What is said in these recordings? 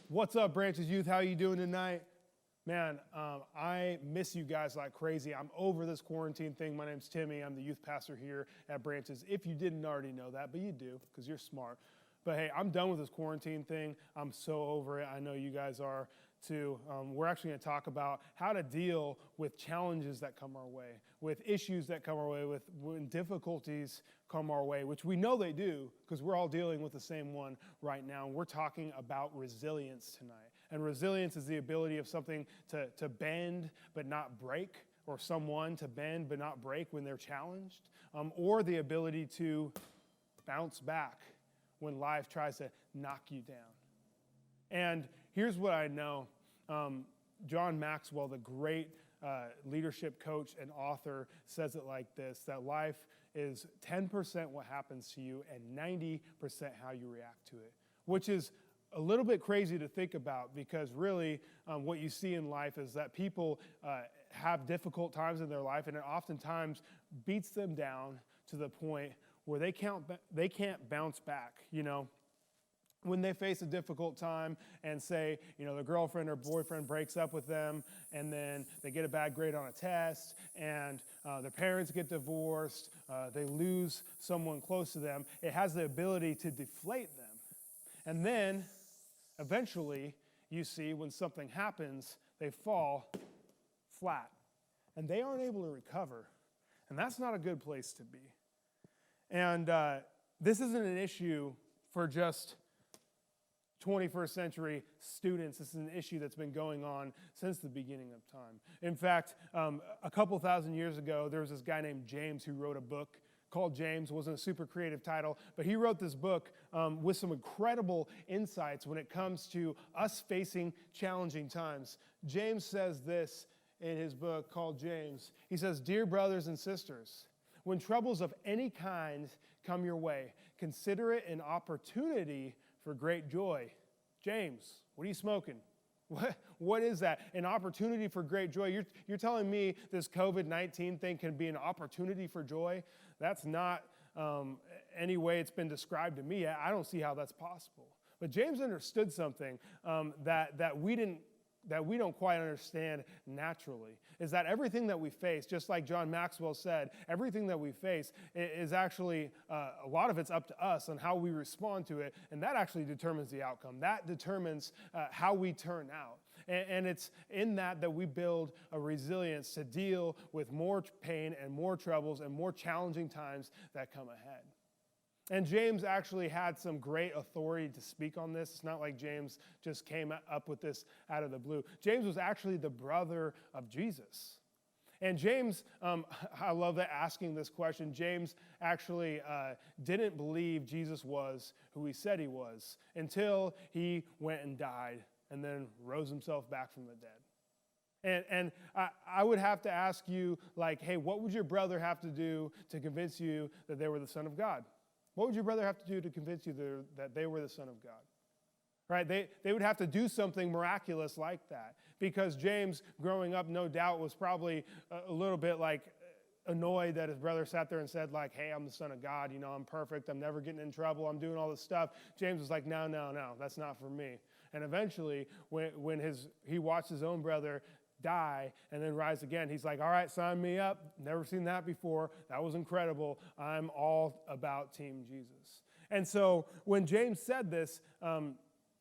What's up, Branches Youth? How you doing tonight? Man, I miss you guys like crazy. I'm over this quarantine thing. My name's Timmy. I'm the youth pastor here at Branches. If you didn't already know that, but you do because you're smart. But hey, I'm done with this quarantine thing. I'm so over it. I know you guys are too. We're actually going to talk about how to deal with challenges that come our way, with issues that come our way, with when difficulties come our way, which we know they do because we're all dealing with the same one right now. And we're talking about resilience tonight. And resilience is the ability of something to bend but not break, or someone to bend but not break when they're challenged, or the ability to bounce back when life tries to knock you down. And here's what I know. John Maxwell, the great leadership coach and author, says it like this, that life is 10% what happens to you and 90% how you react to it, which is a little bit crazy to think about because really what you see in life is that people have difficult times in their life, and it oftentimes beats them down to the point where they can't bounce back, you know. When they face a difficult time and say, you know, their girlfriend or boyfriend breaks up with them, and then they get a bad grade on a test, and their parents get divorced, they lose someone close to them, it has the ability to deflate them. And then, eventually, you see when something happens, they fall flat, and they aren't able to recover. And that's not a good place to be. And this isn't an issue for just 21st century students. This is an issue that's been going on since the beginning of time. In fact, a couple thousand years ago, there was this guy named James who wrote a book called James. It wasn't a super creative title, but he wrote this book with some incredible insights when it comes to us facing challenging times. James says this in his book called James. He says, "Dear brothers and sisters, when troubles of any kind come your way, consider it an opportunity for great joy." James, what are you smoking? What is that? An opportunity for great joy? You're telling me this COVID-19 thing can be an opportunity for joy? That's not any way it's been described to me. I don't see how that's possible. But James understood something that we don't quite understand naturally, is that everything that we face, just like John Maxwell said, everything that we face is actually, a lot of it's up to us on how we respond to it, and that actually determines the outcome. That determines how we turn out. And it's in that we build a resilience to deal with more pain and more troubles and more challenging times that come ahead. And James actually had some great authority to speak on this. It's not like James just came up with this out of the blue. James was actually the brother of Jesus. And James, I love that asking this question. James actually didn't believe Jesus was who he said he was until he went and died and then rose himself back from the dead. And I would have to ask you, like, hey, what would your brother have to do to convince you that they were the Son of God? What would your brother have to do to convince you that they were the Son of God? Right? They would have to do something miraculous like that. Because James, growing up, no doubt, was probably a little bit like annoyed that his brother sat there and said, like, hey, I'm the Son of God. You know, I'm perfect. I'm never getting in trouble. I'm doing all this stuff. James was like, no, that's not for me. And eventually, when he watched his own brother die and then rise again, he's like, all right, sign me up. Never seen that before. That was incredible. I'm all about Team Jesus. And so when James said this,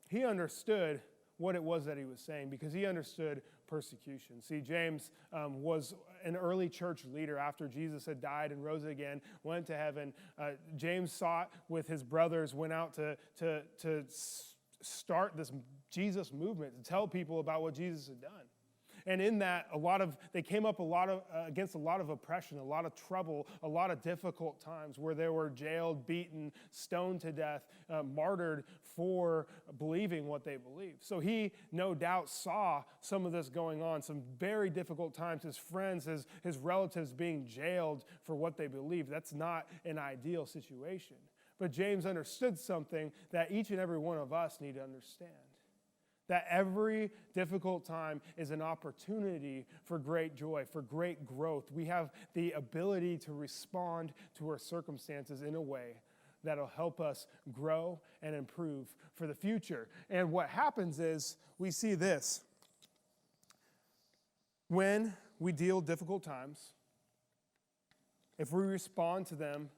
he understood what it was that he was saying, because he understood persecution. See, James was an early church leader after Jesus had died and rose again, went to heaven. James sought with his brothers, went out to start this Jesus movement, to tell people about what Jesus had done. And in that, they came up against a lot of oppression, a lot of trouble, a lot of difficult times where they were jailed, beaten, stoned to death, martyred for believing what they believed. So he, no doubt, saw some of this going on, some very difficult times, his friends, his relatives being jailed for what they believed. That's not an ideal situation. But James understood something that each and every one of us need to understand. That every difficult time is an opportunity for great joy, for great growth. We have the ability to respond to our circumstances in a way that'll help us grow and improve for the future. And what happens is we see this. When we deal with difficult times, if we respond to them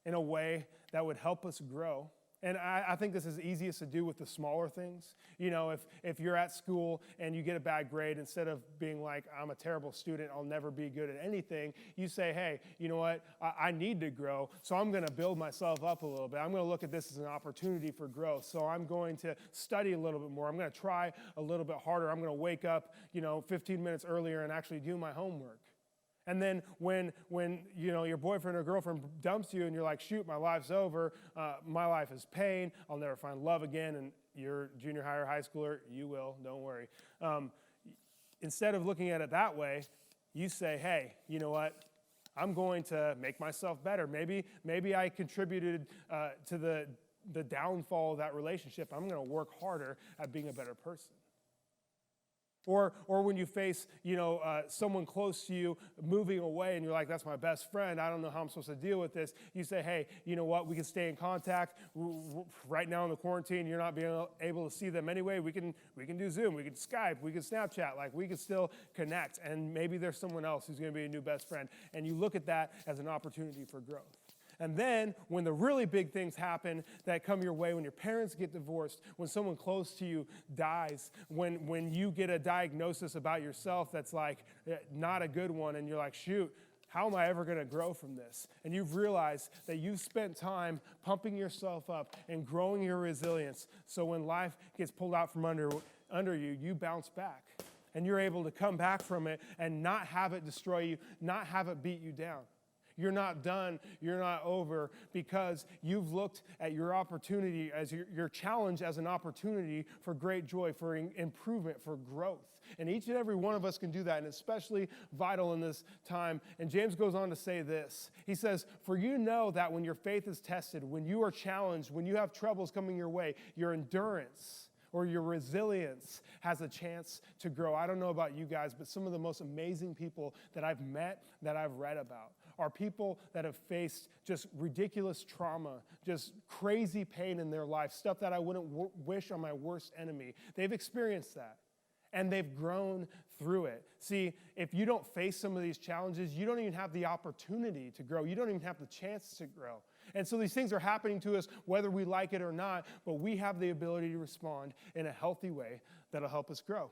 in a way that would help us grow, and I think this is easiest to do with the smaller things. You know, if you're at school and you get a bad grade, instead of being like, I'm a terrible student, I'll never be good at anything, you say, hey, you know what, I need to grow, so I'm going to build myself up a little bit. I'm going to look at this as an opportunity for growth. So I'm going to study a little bit more. I'm going to try a little bit harder. I'm going to wake up, 15 minutes earlier and actually do my homework. And then when your boyfriend or girlfriend dumps you and you're like, shoot, my life's over, my life is pain, I'll never find love again, and you're junior high or high schooler, you will, don't worry. Instead of looking at it that way, you say, hey, you know what? I'm going to make myself better. Maybe I contributed to the downfall of that relationship. I'm going to work harder at being a better person. Or when you face, someone close to you moving away and you're like, that's my best friend, I don't know how I'm supposed to deal with this. You say, hey, you know what, we can stay in contact. Right now in the quarantine, you're not being able to see them anyway. We can do Zoom, we can Skype, we can Snapchat, we can still connect. And maybe there's someone else who's going to be a new best friend. And you look at that as an opportunity for growth. And then when the really big things happen that come your way, when your parents get divorced, when someone close to you dies, when you get a diagnosis about yourself that's like not a good one, and you're like, shoot, how am I ever going to grow from this? And you've realized that you've spent time pumping yourself up and growing your resilience, so when life gets pulled out from under you, you bounce back. And you're able to come back from it and not have it destroy you, not have it beat you down. You're not done, you're not over, because you've looked at your opportunity as your challenge as an opportunity for great joy, for improvement, for growth. And each and every one of us can do that, and especially vital in this time. And James goes on to say this. He says, for you know that when your faith is tested, when you are challenged, when you have troubles coming your way, your endurance or your resilience has a chance to grow. I don't know about you guys, but some of the most amazing people that I've met, that I've read about, are people that have faced just ridiculous trauma, just crazy pain in their life, stuff that I wouldn't wish on my worst enemy. They've experienced that, and they've grown through it. See, if you don't face some of these challenges, you don't even have the opportunity to grow. You don't even have the chance to grow. And so these things are happening to us whether we like it or not, but we have the ability to respond in a healthy way that'll help us grow.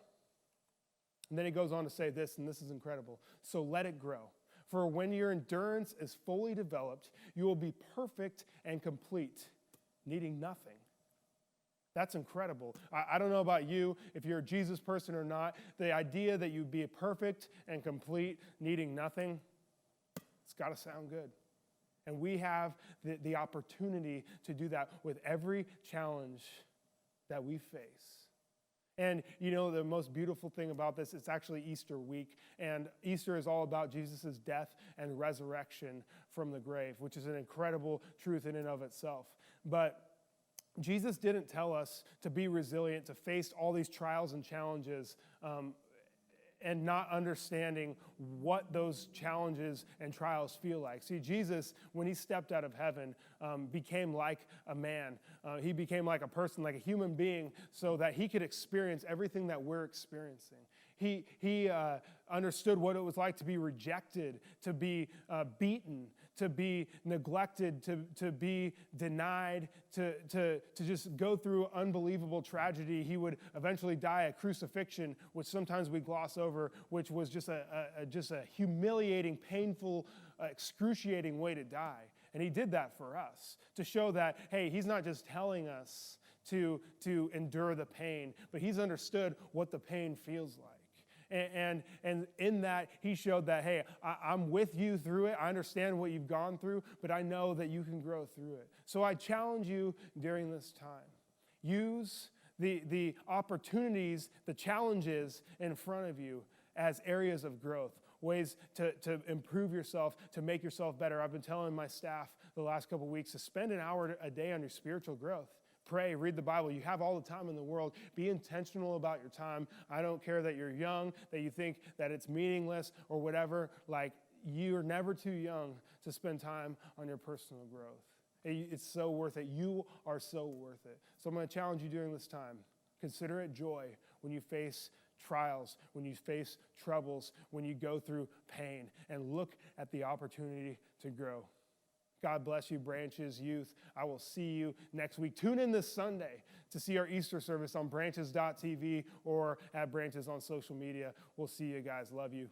And then he goes on to say this, and this is incredible. So let it grow. For when your endurance is fully developed, you will be perfect and complete, needing nothing. That's incredible. I don't know about you, if you're a Jesus person or not, the idea that you'd be perfect and complete, needing nothing, it's got to sound good. And we have the opportunity to do that with every challenge that we face. And the most beautiful thing about this, it's actually Easter week. And Easter is all about Jesus' death and resurrection from the grave, which is an incredible truth in and of itself. But Jesus didn't tell us to be resilient, to face all these trials and challenges, and not understanding what those challenges and trials feel like. See, Jesus, when he stepped out of heaven, became like a man. He became like a person, like a human being, so that he could experience everything that we're experiencing. He understood what it was like to be rejected, to be beaten, to be neglected, to be denied, to just go through unbelievable tragedy. He would eventually die a crucifixion, which sometimes we gloss over, which was just a humiliating, painful, excruciating way to die. And he did that for us, to show that, hey, he's not just telling us to endure the pain, but he's understood what the pain feels like. And in that, he showed that, hey, I'm with you through it. I understand what you've gone through, but I know that you can grow through it. So I challenge you during this time. Use the opportunities, the challenges in front of you as areas of growth, ways to improve yourself, to make yourself better. I've been telling my staff the last couple of weeks to spend an hour a day on your spiritual growth. Pray, read the Bible. You have all the time in the world. Be intentional about your time. I don't care that you're young, that you think that it's meaningless or whatever. You're never too young to spend time on your personal growth. It's so worth it. You are so worth it. So I'm going to challenge you during this time. Consider it joy when you face trials, when you face troubles, when you go through pain, and look at the opportunity to grow. God bless you, Branches Youth. I will see you next week. Tune in this Sunday to see our Easter service on branches.tv or at Branches on social media. We'll see you guys. Love you.